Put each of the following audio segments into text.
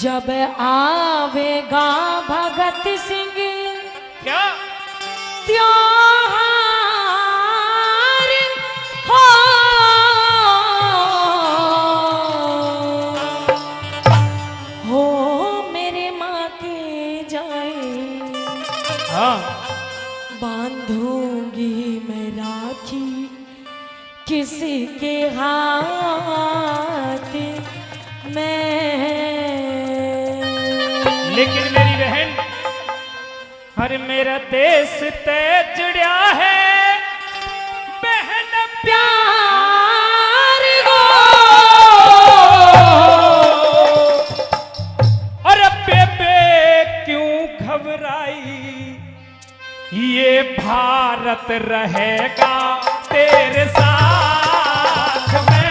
जब आवेगा भगत सिंह क्या त्योहार हो मेरे माँ के जाए हाँ बांधूंगी मैं राखी किसी के हाथ में। लेकिन मेरी बहन हर मेरा देश ते जुड़िया है बहन प्यार हो और बेबे क्यों घबराई ये भारत रहेगा तेरे साथ में।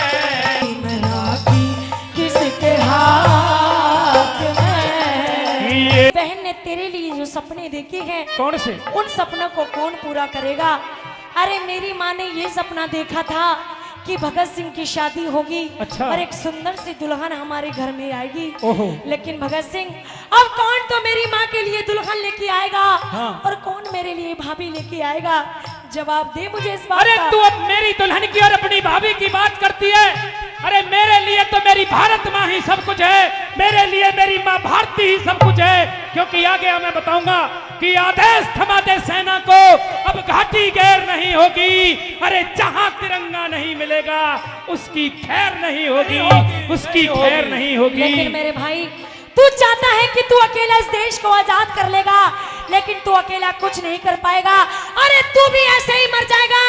राखी किसके हाथ में। बहन ने तेरे लिए जो सपने देखे हैं कौन से उन सपनों को कौन पूरा करेगा। अरे मेरी माँ ने ये सपना देखा था कि भगत सिंह की शादी होगी अच्छा। और एक सुंदर सी दुल्हन हमारे घर में आएगी। ओहो। लेकिन भगत सिंह अब कौन तो मेरी माँ के लिए दुल्हन लेके आएगा हाँ। और कौन मेरे लिए भाभी लेके आएगा। जवाब दे मुझे इस बात अरे का। तू अब मेरी दुल्हन की और अपनी भाभी की बात करती है। अरे मेरे लिए तो मेरी भारत माँ ही सब कुछ है। मेरे लिए मेरी माँ भारती ही सब कुछ है। क्योंकि आगे मैं बताऊंगा कि आदेश थमा दे सेना को अब घाटी गैर नहीं होगी। अरे जहां तिरंगा नहीं मिलेगा उसकी खैर नहीं होगी, उसकी खैर नहीं होगी। लेकिन मेरे भाई तू चाहता है कि तू अकेला इस देश को आजाद कर लेगा लेकिन तू अकेला कुछ नहीं कर पाएगा। अरे तू भी ऐसे ही मर जाएगा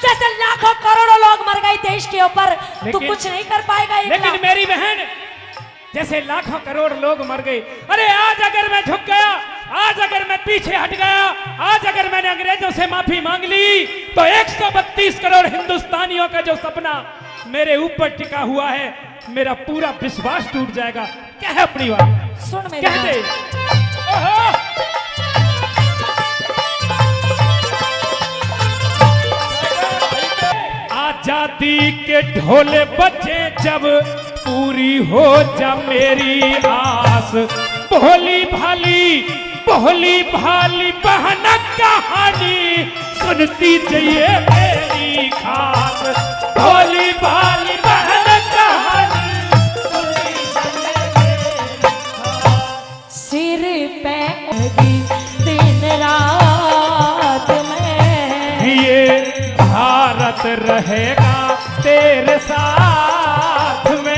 जैसे लाखों करोड़ों लोग मर गए देश के ऊपर। तू कुछ नहीं कर पाएगा। लेकिन मेरी बहन जैसे लाखों करोड़ लोग मर गए, अरे आज अगर मैं झुक गया, आज अगर मैं पीछे हट गया, आज अगर मैंने अंग्रेजों से माफी मांग ली तो 132 करोड़ हिंदुस्तानियों का जो सपना मेरे ऊपर टिका हुआ है मेरा पूरा विश्वास टूट जाएगा। क्या है अपनी बात सुन मेरी कह दे। ओहो। आजादी के ढोले बजे जब पूरी हो जा मेरी आस। भोली भाली बहन कहानी सुनती जाइए मेरी खास। भोली भाली बहन कहानी सुनती जाइए मेरी खास। सिर पे दिन रात में ये भारत रहेगा तेरे साथ में।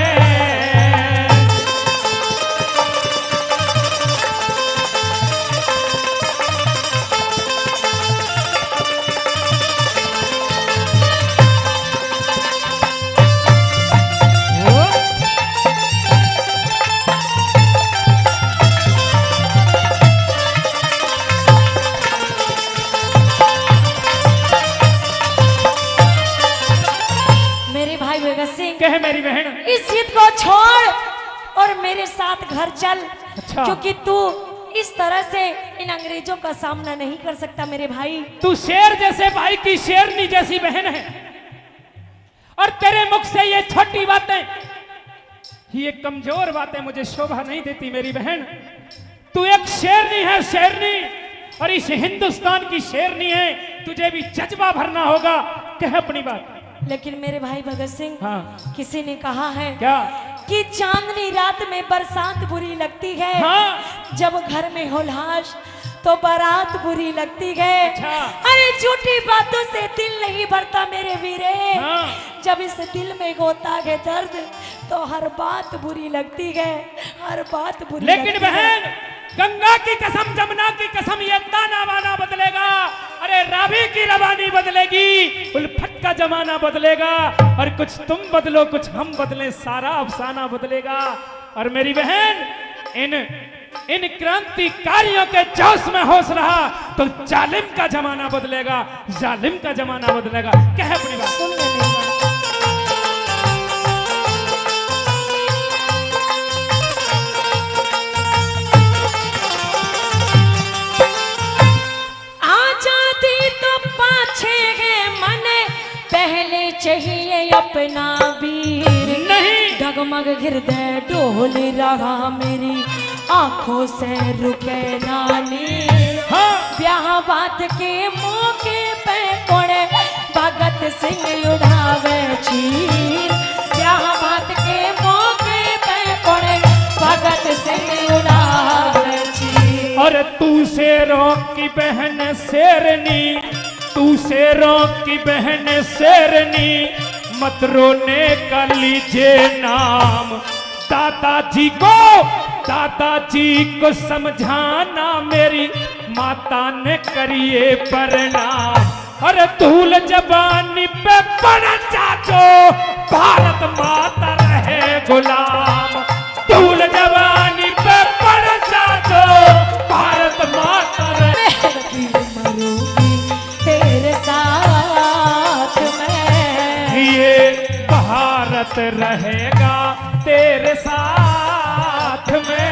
कहे मेरी बहन इस जिद को छोड़ और मेरे साथ घर चल। अच्छा। क्योंकि तू इस तरह से इन अंग्रेजों का सामना नहीं कर सकता मेरे भाई। तू शेर जैसे भाई की शेरनी जैसी बहन है और तेरे मुख से ये छोटी बातें, ये कमजोर बातें मुझे शोभा नहीं देती मेरी बहन। तू एक शेरनी है, शेरनी, और इस हिंदुस्तान की शेरनी है। तुझे भी जज्बा भरना होगा। कह अपनी बात। लेकिन मेरे भाई भगत सिंह हाँ। किसी ने कहा है क्या कि चांदनी रात में बरसात बुरी लगती है। हाँ। जब घर में होलाश तो बारात बुरी लगती है। अच्छा। अरे झूठी बातों से दिल नहीं भरता मेरे वीरे। हाँ। जब इस दिल में होता है दर्द तो हर बात बुरी लगती है, हर बात बुरी लेकिन लगती बहन है। गंगा की कसम, जमुना की कसम, ये ताना बाना बदलेगा। अरे रावी की रवानी बदलेगी, उल्फत का जमाना बदलेगा। और कुछ तुम बदलो कुछ हम बदले, सारा अफसाना बदलेगा। और मेरी बहन इन क्रांतिकारियों के जोश में होश रहा तो जालिम का जमाना बदलेगा, जालिम का जमाना बदलेगा। क्या है अपनी बात? सुन ले मेरी बात। चाहिए अपना वीर नहीं डगमग हृदय डोल रहा मेरी आंखों से रुके नानी हाँ ब्याह बात के मौके पे कोड़े भगत सिंह उड़ावे चीर ब्याह बात के मौके पे कोड़े भगत सिंह उड़ावे चीर। और तू शेरों की बहन शेरनी, तू शेरों की बहन शेरनी, मत रोने का लीजिए नाम। दादाजी को समझाना मेरी माता ने करिए प्रणाम। अरे धूल जवानी पे पड़ चाचो, भारत माता रहे गुलाम। धूल जवानी पे पड़ चाचो, भारत माता रहे। मरूंगी तेरे साथ में, ये भारत रहेगा तेरे साथ में।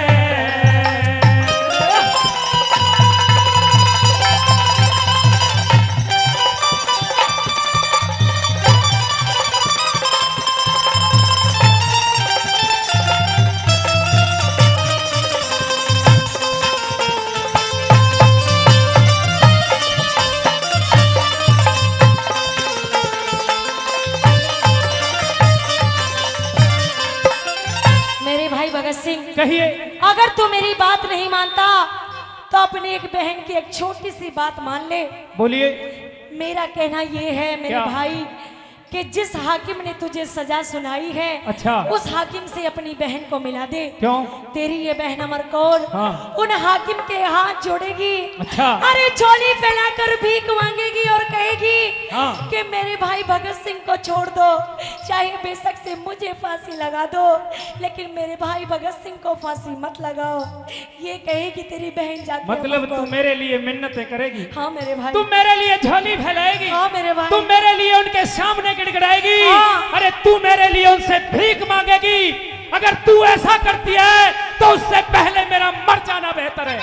मेरे भाई भगत सिंह, कहिए। अगर तू मेरी बात नहीं मानता तो अपनी एक बहन की एक छोटी सी बात मान ले। बोलिए। मेरा कहना ये है मेरे क्या? भाई कि जिस हाकिम ने तुझे सजा सुनाई है, अच्छा। उस हाकिम से अपनी बहन को मिला दे। क्यों? तेरी ये बहन अमर कौर हाँ। उन हाकिम के हाथ जोड़ेगी। अच्छा। अरे झोली फैलाकर भीख मांगेगी और कहेगी हाँ। कि मेरे भाई भगत सिंह को छोड़ दो, चाहे बेशक से मुझे फांसी लगा दो, लेकिन मेरे भाई भगत सिंह को फांसी मत लगाओ। ये कहेगी तेरी बहन जाके। मतलब अमर तू कौर। मेरे लिए मिन्नतें करेगी? हाँ मेरे भाई। तू मेरे लिए झोली फैलाएगी? हाँ मेरे भाई। तू मेरे लिए उनके सामने गिड़गिड़ाएगी? हाँ। अरे तू मेरे लिए उनसे भीख मांगेगी? अगर तू ऐसा करती है तो उससे पहले मेरा मर जाना बेहतर है,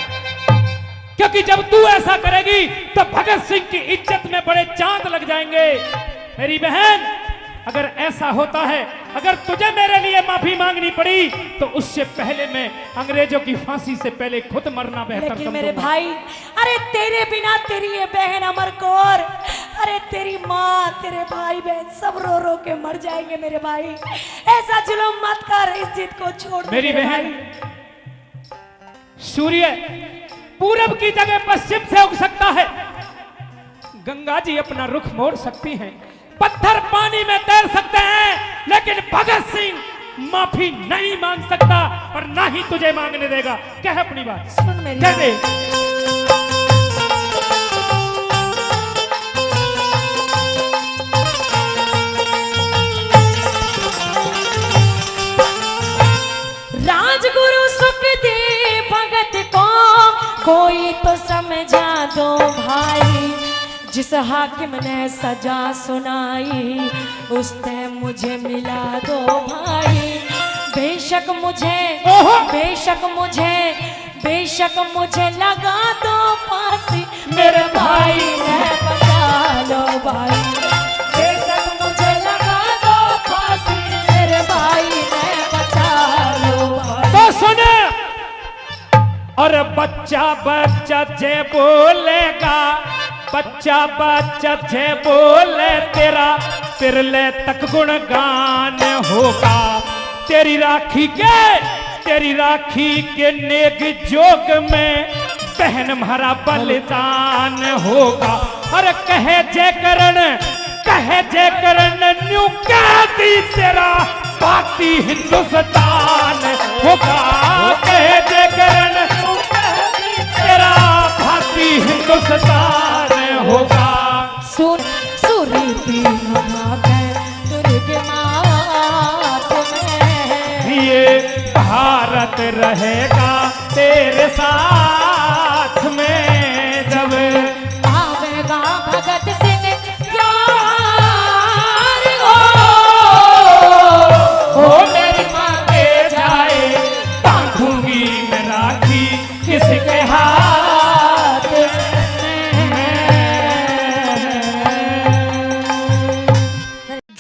क्योंकि जब तू ऐसा करेगी तो भगत सिंह की इज्जत में बड़े चांद लग जाएंगे। मेरी बहन, अगर ऐसा होता है, अगर तुझे मेरे लिए माफी मांगनी पड़ी तो उससे पहले मैं अंग्रेजों की फांसी से पहले खुद मरना बेहतर लेकिन मेरे समझूंगा। भाई, अरे तेरे बिना तेरी ये बहन अमर कौर, अरे तेरी माँ, तेरे भाई बहन सब रो रो के मर जाएंगे मेरे भाई। ऐसा जुल्म मत कर, इस जिद को छोड़ दे मेरी मेरे बहन, भाई। सूर्य पूरब की जगह पश्चिम से उग सकता है, गंगा जी अपना रुख मोड़ सकती हैं, पत्थर पानी में तैर सकते हैं, लेकिन भगत सिंह माफी नहीं मांग सकता और ना ही तुझे मांगने देगा। कह अपनी बात, सुन मेरी कह दे। राजगुरु सुखदेव भगत को कोई तो समझा दो भाई, जिस हाकिम ने सजा सुनाई उसने मुझे मिला दो भाई। बेशक मुझे लगा दो फांसी, मेरे भाई ने बचा लो भाई। बेशक मुझे लगा दो फांसी, मेरे भाई ने बचा लो भाई। तो सुने, और बच्चा जे बोलेगा, बच्चा जे बोले तेरा तिरले तक गुणगान होगा। तेरी राखी के नेक जोग में बहन हमारा बलिदान होगा। और कहे जे करण न्यू कहती तेरा बाकी हिंदुस्तान होगा। कहे जे करण तेरा भाती हिंदुस्तान होगा। सुन सुरीति दुर्गे मात में, ये भारत रहेगा तेरे साथ में। जब आवेगा भगत सिंह प्यार हो मेरी माँ के जाए, बांधूंगी मैं राखी किसके हाथ में।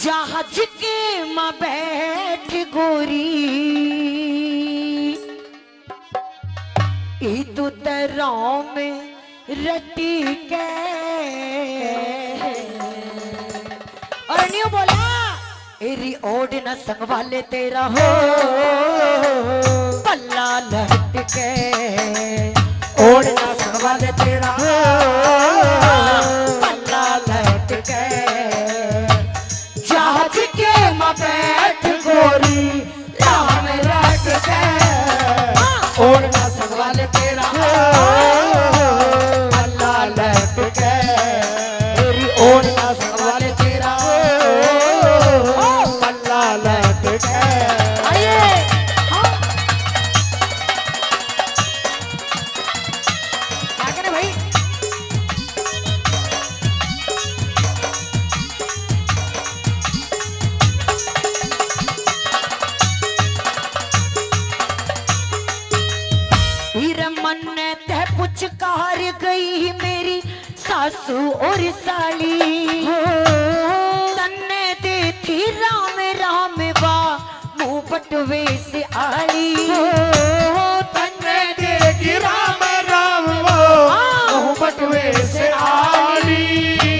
जहाज के माँ बैठ गोरी, ई तू तेराओं में रटी के और न्यू बोला एरी ओड न संग वाले तेरा हो पल्ला लट के ओड न संग वाले तेरा हो पल्ला लट के जहाज के में बैठ गोरी राम रट के ओड न संग वाले तेरा हो पल्ला लट के एरी ओड न संग वाले तेरा हो पुचकार गई मेरी सासू और साली तन्ने दी थी राम राम बा मुंह पटवे से आली तन्ने देगी राम राम मुंह पटवे से आली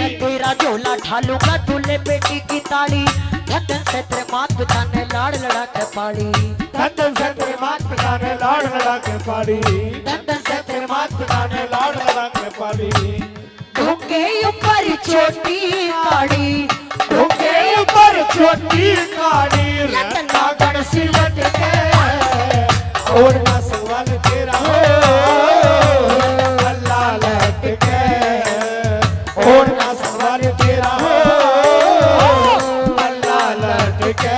मैं तेरा झोला ढालूंगा दूल्हे बेटी की ताली धन से तेरे मात पिता ने लाड़ लड़ा के पाली धन से तेरे मात पिता ने लाड़ लड़ा के पाली धन से तेरे मात पिता ने लाड़ लड़ा के पाली ढूंढे ऊपर छोटी काड़ी ढूंढे ऊपर छोटी काड़ी लटना गणसी लट के और ना सवाल तेरा हो अल्लाह लट के और ना सवाल तेरा हो अल्लाह लट के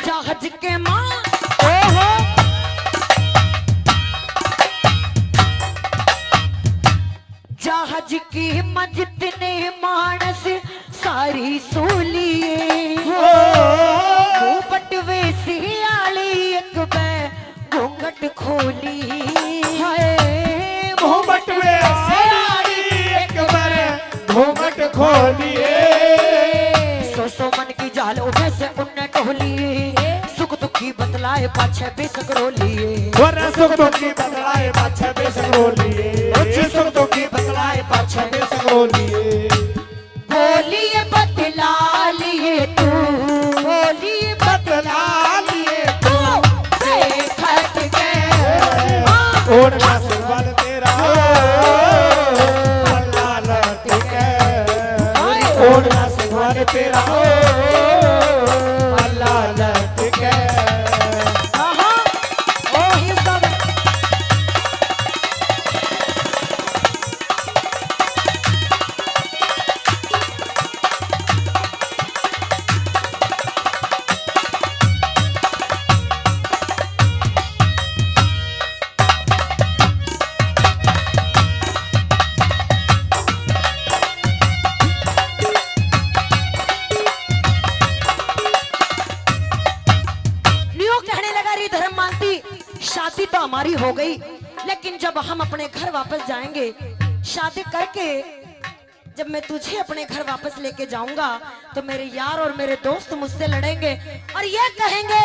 जहाज के मां ओहो जहाज की मस्जिद ने मानस सारी सोलिए मुंह पटवे से आली एक बै घूंघट खोली मुंह पटवे से आली एक बार घूंघट खोलिए सो मन की जाल उठे से उन्ने टोलिए सुख दुखी बतलाए पाछे बेसकरो लिए वरना सुख दुखी बतलाए पाछे बेसकरो लिए सुख दुखी बतलाए पाछे बेसकरो लिए बोलिए बतला लिए तू बोलिए बतला लिए तू देखत के और ना सुबल तेरा अल्लाह लट के और ना सुबल तेरा अल्लाह लट के शादी तो हमारी हो गई, लेकिन जब हम अपने घर वापस जाएंगे शादी करके, जब मैं तुझे अपने घर वापस लेके जाऊंगा तो मेरे यार और मेरे दोस्त मुझसे लड़ेंगे और ये कहेंगे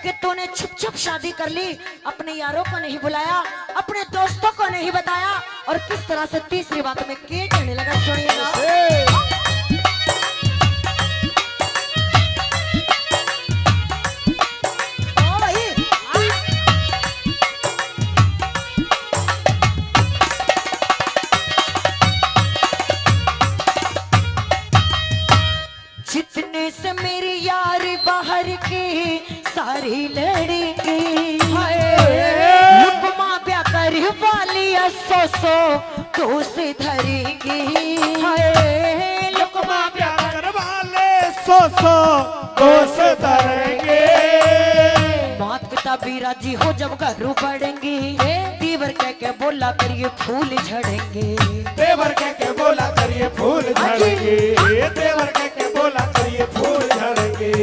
कि तूने छुप छुप शादी कर ली, अपने यारों को नहीं बुलाया, अपने दोस्तों को नहीं बताया, और किस तरह से तीसरी बात में के कहने लगा। सुनिएगा जितने से मेरी यार बाहर के सारी लड़ेंगे, लुकमा ब्याह कर वाली सो तो से धरेंगे, लुकमा ब्याह कर वाले सो तो से धरेंगे। मात पिता भी राजी हो जब घरों बढ़ेंगे, देवर कह के बोला करिए फूल झड़ेंगे, देवर कह के बोला करिए फूल झड़ेंगे, देवर कह के बोला करिए फूल झड़ेंगे।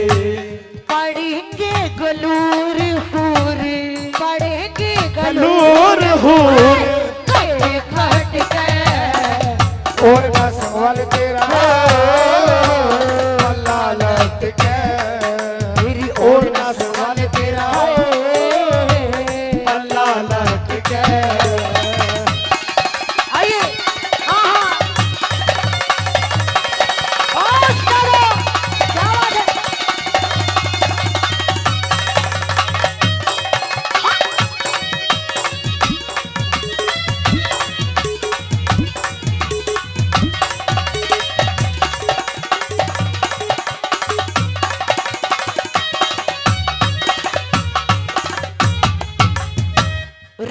पढ़ेंगे गलूर फूर नूर हूर खट खट के और ना संभाल तेरा अल्लाह लट के और ना संभाल तेरा अल्लाह लट के। आइए हाँ होश करो, क्या बात है।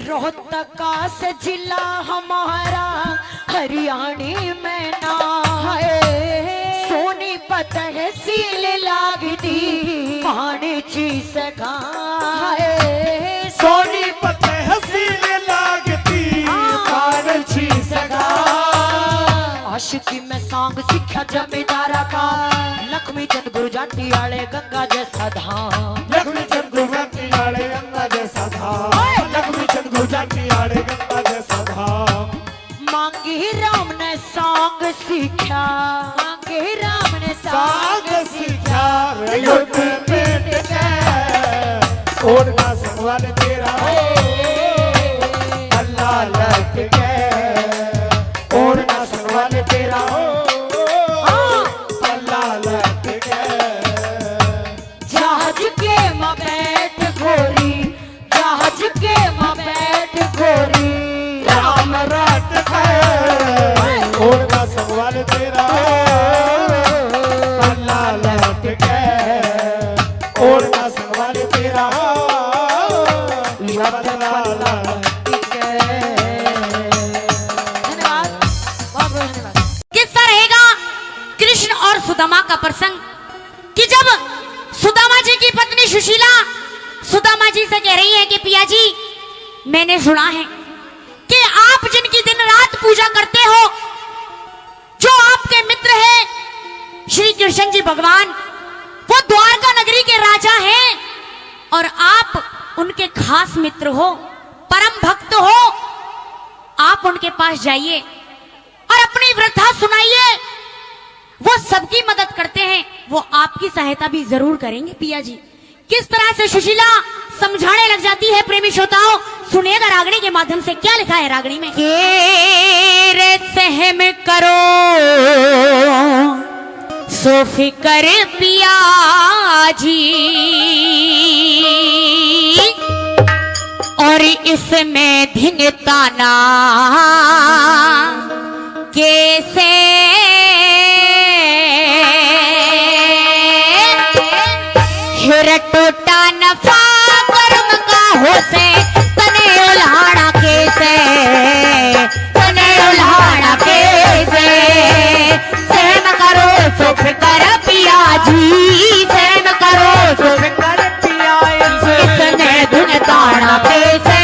रोहतका से जिला हमारा हरियाणी में ना है, सोनीपत तहसील लागती पानी सगा है। सोनीपत तहसील लागती पारछी सगा। आशिकी में सांग सिक्ख्या जमींदारा का, लक्ष्मी चंद गुरजाटी आले गंगा जैसा धाम। लक्ष्मी चंद गुरजाटी आले गंगा जैसा धाम। लक्ष्मी चंद गुरजाटी आले गंगा जैसा धाम। मांगी राम ने सांग सीखा, मांगी राम ने सांग सीखा युद्ध पेट के और ना संभाल तेरा अल्लाह लट के और ना संभाल तेरा अल्लाह लट के। जहाज के मबैठ घोरी, जहाज के मबैठ घोरी, राम रात है और ना संभाल तेरा अल्लाह लट के और ना संभाल तेरा अल्लाह लट के। धन्यवाद, बहुत बहुत धन्यवाद। किस्सा रहेगा कृष्ण और सुदामा का प्रसंग कि जब सुदामा जी की पत्नी सुशीला सुदामा जी से कह रही है कि पिया जी मैंने सुना है कि आप जिनकी दिन रात पूजा करते हो, जो आपके मित्र हैं श्री कृष्ण जी भगवान, वो द्वारका नगरी के राजा हैं और आप उनके खास मित्र हो, परम भक्त हो। आप उनके पास जाइए और अपनी वृथा सुनाइए, वो सबकी मदद करते हैं, वो आपकी सहायता भी जरूर करेंगे पिया जी। किस तरह से सुशीला समझाने लग जाती है प्रेमी श्रोताओं, सुनिएगा रागनी के माध्यम से क्या लिखा है रागनी में। रे सहम करो सो फिकर पिया जी, और इसमें धिंगता ना कैसे हिर टोटा नफा कर्म का हो से तने उल्हाड़ा कैसे, तने उल्हाड़ा कैसे। सहन करो सो फिकर पिया जी, सहन करो सो फिकर पिया जी, इसने धुन ताड़ा कैसे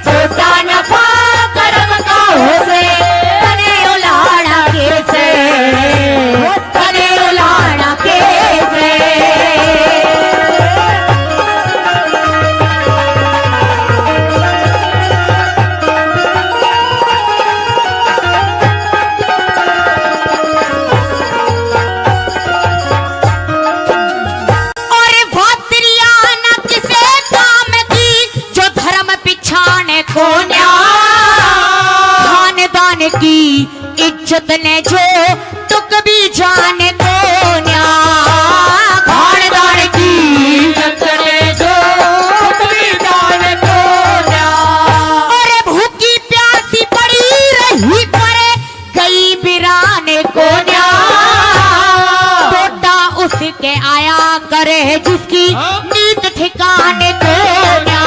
टोटा नफा कर्म का हो से तने उल्हाड़ा कैसे, तने उल्हाड़ा कैसे। की इज्जत ने जो तुक भी जाने को न्या, खानदान की इज्जत ने जो तुक भी जाने को न्या। और भूखी प्यासी पड़ी रही परे गई बिराने को न्या, टोटा उसके आया करे जिसकी नींद ठिकाने को न्या,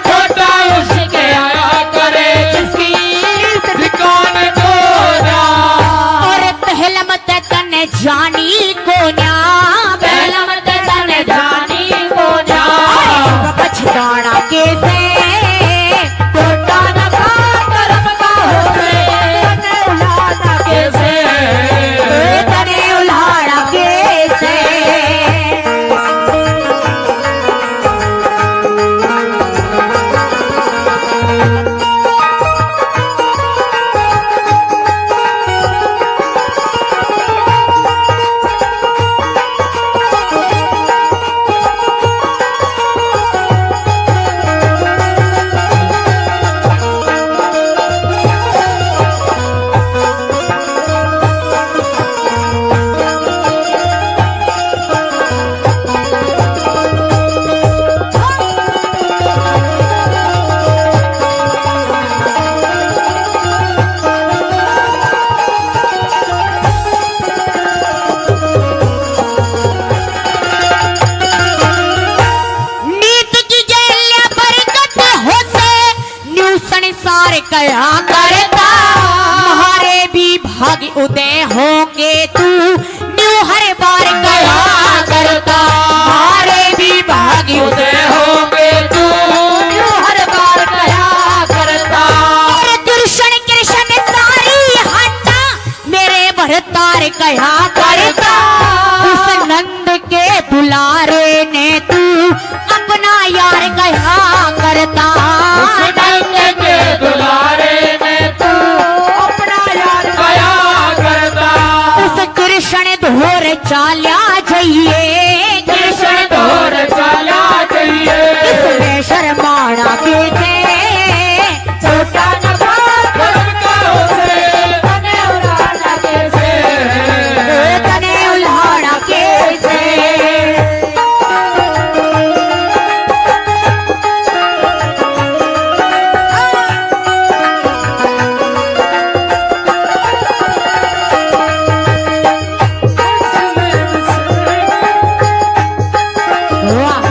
टोटा उसके आया करे जिसकी ठिकाने को न्या। कया करता, हमारे भी भाग्य उदय होंगे तू न्यू हर बार कया करता, हमारे भी भाग्य उदय होंगे तू न्यू हर बार कया करता। और कृष्ण कृष्ण सारी हन्ना मेरे भरतार कया करता, उस नंद के बुलारे ने तू अपना यार कया करता, उस नंद के दुलारे में तू अपना यार कया करता। उस कृष्ण धोर चाल्या जाइए, कृष्ण धोर चला जाइए, इसमें शर्माना पीछे छोटा नफा धर्म का उसे तने उड़ाना कैसे, तने उल्हाड़ा कैसे। वाह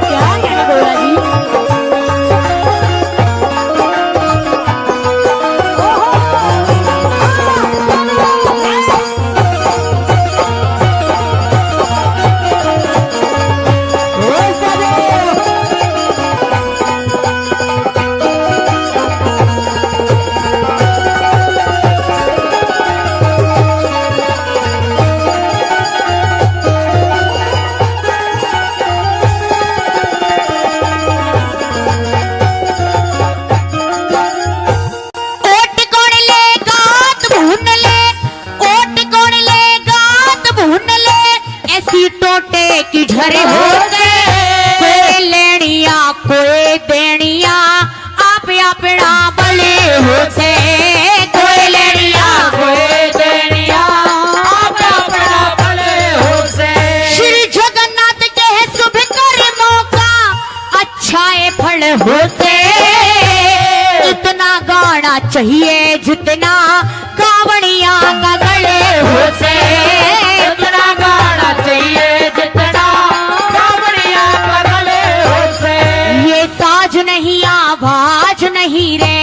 क्या कहने बोला जी? ओट कौन ले गात भून ले, ओट कौन ले गात भून ले, ऐसी टोटे की झरे होते, कोई लेनिया कोई देनिया आप अपना बले होते, कोई लेनिया कोई देनिया आप अपना भले होसे। श्री जगन्नाथ के शुभ कर्मों का अच्छा है फल होते, इतना गाना चाहिए जितना कावड़िया का गले होते, इतना गाना चाहिए जितना कावड़िया का गले होसे। ये साज नहीं आवाज नहीं रे,